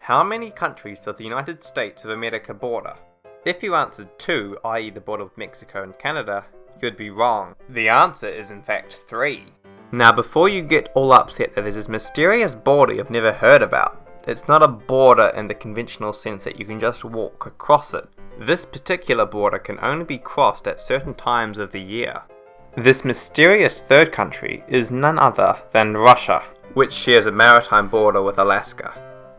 How many countries does the United States of America border? If you answered 2, i.e. the border with Mexico and Canada, you'd be wrong. The answer is in fact 3. Now before you get all upset that there's this mysterious border you've never heard about, it's not a border in the conventional sense that you can just walk across it. This particular border can only be crossed at certain times of the year. This mysterious third country is none other than Russia, which shares a maritime border with Alaska.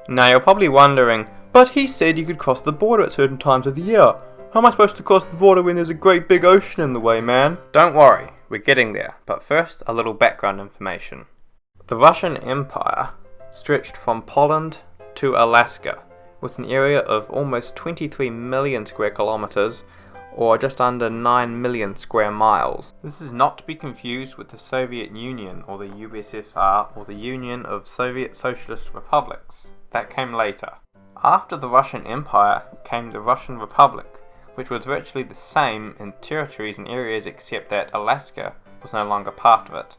Now you're probably wondering, but he said you could cross the border at certain times of the year. How am I supposed to cross the border when there's a great big ocean in the way, man? Don't worry, we're getting there, but first a little background information. The Russian Empire stretched from Poland to Alaska, with an area of almost 23 million square kilometers, or just under 9 million square miles. This is not to be confused with the Soviet Union, or the USSR, or the Union of Soviet Socialist Republics. That came later. After the Russian Empire came the Russian Republic, which was virtually the same in territories and areas except that Alaska was no longer part of it.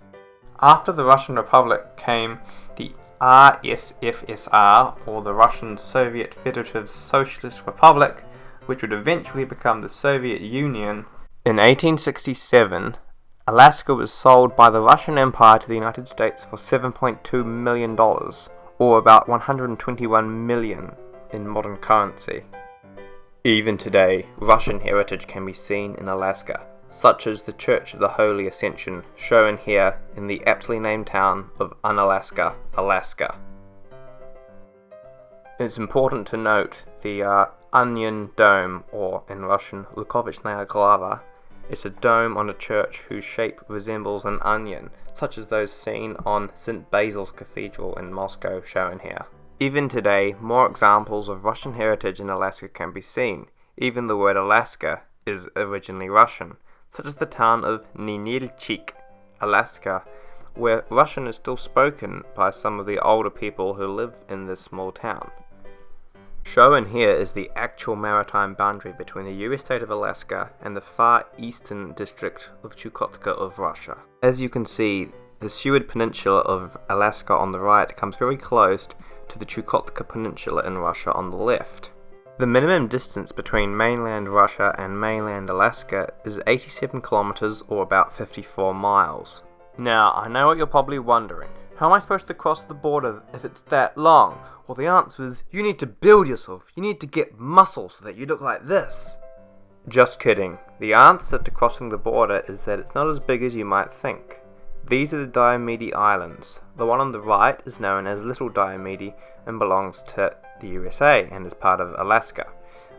After the Russian Republic came the RSFSR, or the Russian Soviet Federative Socialist Republic, which would eventually become the Soviet Union. In 1867, Alaska was sold by the Russian Empire to the United States for $7.2 million, or about 121 million in modern currency. Even today, Russian heritage can be seen in Alaska, such as the Church of the Holy Ascension, shown here in the aptly named town of Unalaska, Alaska. It's important to note the Onion Dome, or in Russian, Lukovichная Glava. It's a dome on a church whose shape resembles an onion, such as those seen on St. Basil's Cathedral in Moscow, shown here. Even today, more examples of Russian heritage in Alaska can be seen. Even the word Alaska is originally Russian, such as the town of Ninilchik, Alaska, where Russian is still spoken by some of the older people who live in this small town. Shown here is the actual maritime boundary between the US state of Alaska and the far eastern district of Chukotka of Russia. As you can see, the Seward Peninsula of Alaska on the right comes very close to the Chukotka Peninsula in Russia on the left. The minimum distance between mainland Russia and mainland Alaska is 87 kilometers, or about 54 miles. Now, I know what you're probably wondering. How am I supposed to cross the border if it's that long? Well, the answer is, you need to build yourself. You need to get muscle so that you look like this. Just kidding. The answer to crossing the border is that it's not as big as you might think. These are the Diomede Islands. The one on the right is known as Little Diomede and belongs to the USA and is part of Alaska.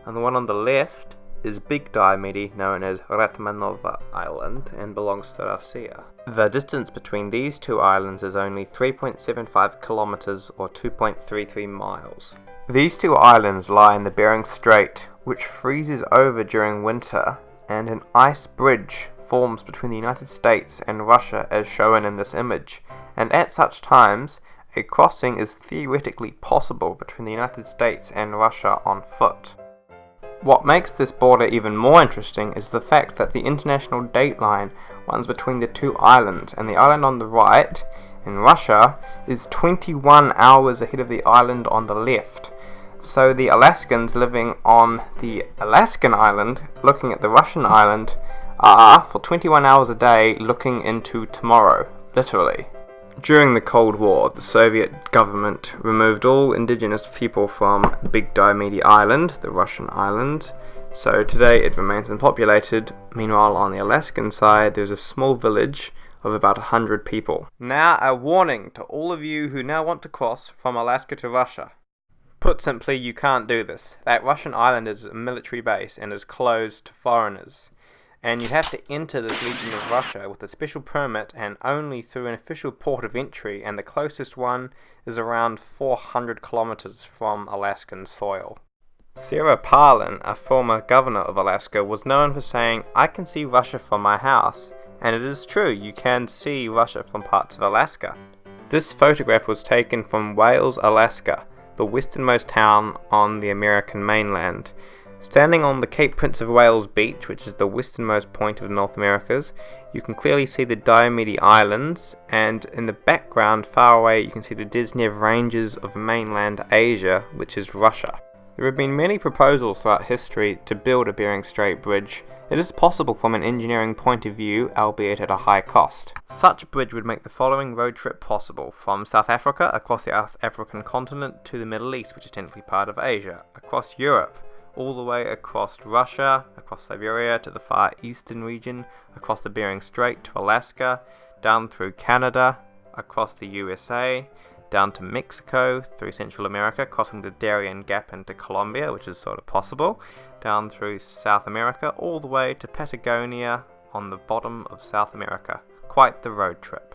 And the one on the left is Big Diomede, known as Ratmanova Island, and belongs to Russia. The distance between these two islands is only 3.75 kilometers, or 2.33 miles. These two islands lie in the Bering Strait, which freezes over during winter, and an ice bridge forms between the United States and Russia as shown in this image, and at such times, a crossing is theoretically possible between the United States and Russia on foot. What makes this border even more interesting is the fact that the international date line runs between the two islands, and the island on the right, in Russia, is 21 hours ahead of the island on the left. So the Alaskans living on the Alaskan island, looking at the Russian island, are, for 21 hours a day, looking into tomorrow, literally. During the Cold War, the Soviet government removed all indigenous people from Big Diomede Island, the Russian island, so today it remains unpopulated. Meanwhile, on the Alaskan side, there's a small village of about 100 people. Now, a warning to all of you who now want to cross from Alaska to Russia. Put simply, you can't do this. That Russian island is a military base and is closed to foreigners. And you have to enter this region of Russia with a special permit and only through an official port of entry, and the closest one is around 400 kilometers from Alaskan soil. Sarah Palin, a former governor of Alaska, was known for saying, "I can see Russia from my house." And it is true, you can see Russia from parts of Alaska. This photograph was taken from Wales, Alaska, the westernmost town on the American mainland. Standing on the Cape Prince of Wales beach, which is the westernmost point of North America's, You can clearly see the Diomede Islands, and in the background far away you can see the Disnev Ranges of mainland Asia, which is Russia. There have been many proposals throughout history to build a Bering Strait bridge. It is possible from an engineering point of view, albeit at a high cost. Such a bridge would make the following road trip possible: from South Africa across the African continent to the Middle East, which is technically part of Asia, across Europe, all the way across Russia, across Siberia to the far eastern region, across the Bering Strait to Alaska, down through Canada, across the USA, down to Mexico, through Central America, crossing the Darien Gap into Colombia, which is sort of possible, down through South America, all the way to Patagonia on the bottom of South America. Quite the road trip.